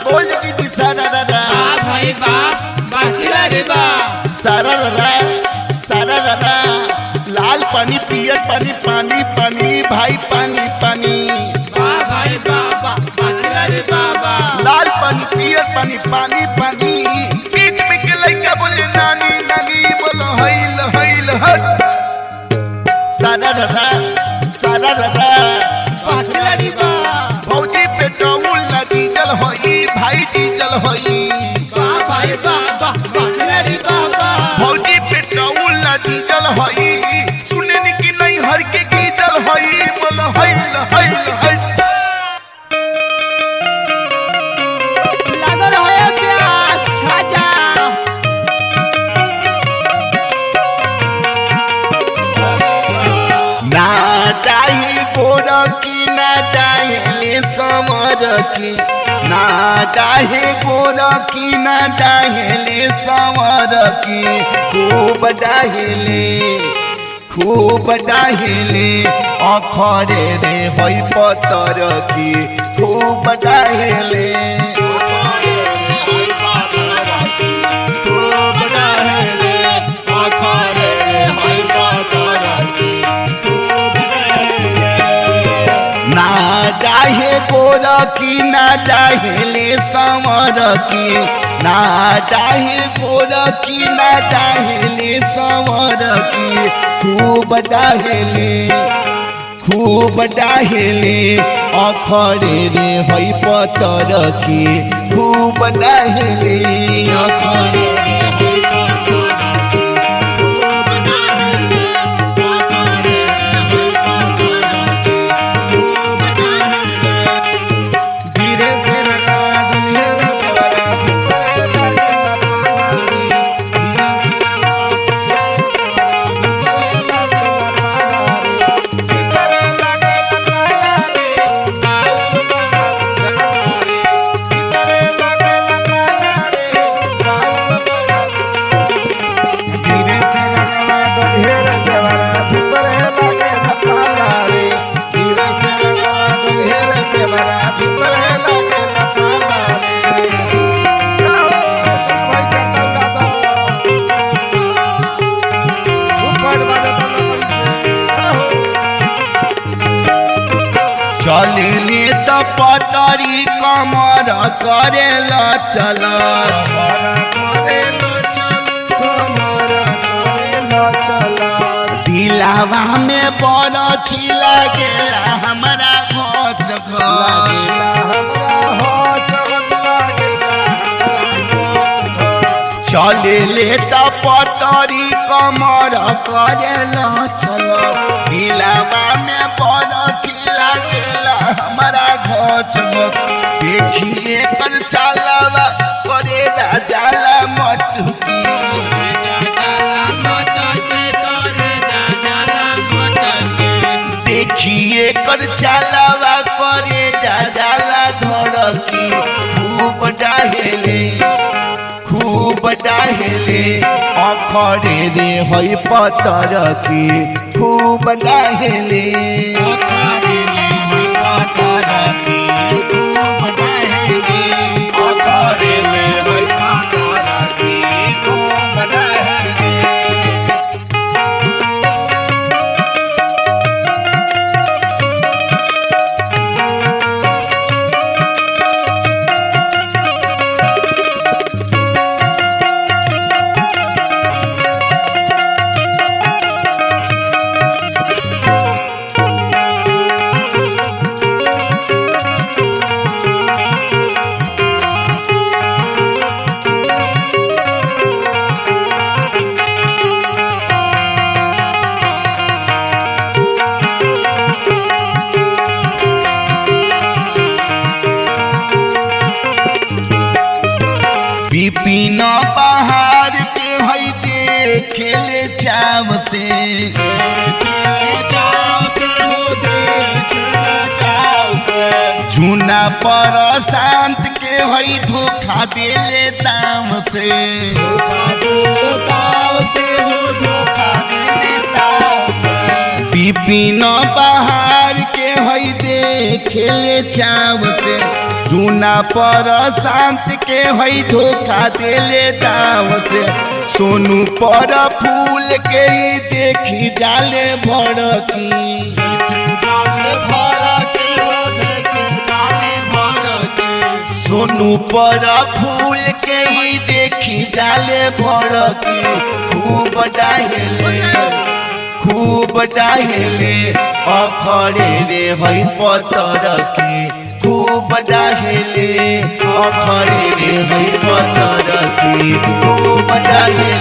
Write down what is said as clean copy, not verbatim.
बोल की सारा भाई सारा लाल पानी पियर पानी पानी पानी भाई पानी पानी भाई बाबा लाल पानी पियर पानी पानी पानी पीठ में के लइका बोले नानी नानी बोलो हईल हईल हट सारा भौजी पेट्रोल ना डीजल होई भाई डीजल होई भाई बाबा भौजी पेट्रोल ना डीजल होई सुने नी कि नहीं हर के डीजल होई बोलो हईल हईल हट लागो रहे प्यास छाजा ना चाहे गोरा की ना चाहे समर की ना चाहे गोरा की ना चाहे समर की खूब डाहेले अखरे रे होई पतर की खूब डाहेले ना चाहे गोरा की ना चाहे समर की ना चाहे गोरा की ना चाहे समर की खूब डाहेले अखरे रे होई पतर की खूब डाहेले अखरे रे होई चलिले त पतरी कमर करेला चल दिलावा में बड़ छिला गेला हमारा घोच चलिले त पतरी कमर करेला चल दिलावा में बड़ छिला गेला हमारा घोच देखिए कर चालावा करे जाला मटकी देखिए कर चालावा करे जाला धड़की खूब डाहेले अखरे रे होई पतर की खूब डाहेले विपिन पहाड़ के हई देखेले चाव से झूना पर शांत के हई धोखा देले दाम से विपिन बहार के हई देखेले चाव से दूना पर शांत के हई धोखा देले दाव से सोनू पर फूल के ही देखी जाले भड़की सोनू पर फूल के ही देखी जाले भड़की खूब डाहेले अखड़े रे हई पतरकी खूब डाहेले अखड़े रे हई पतरकी खूब डाहेले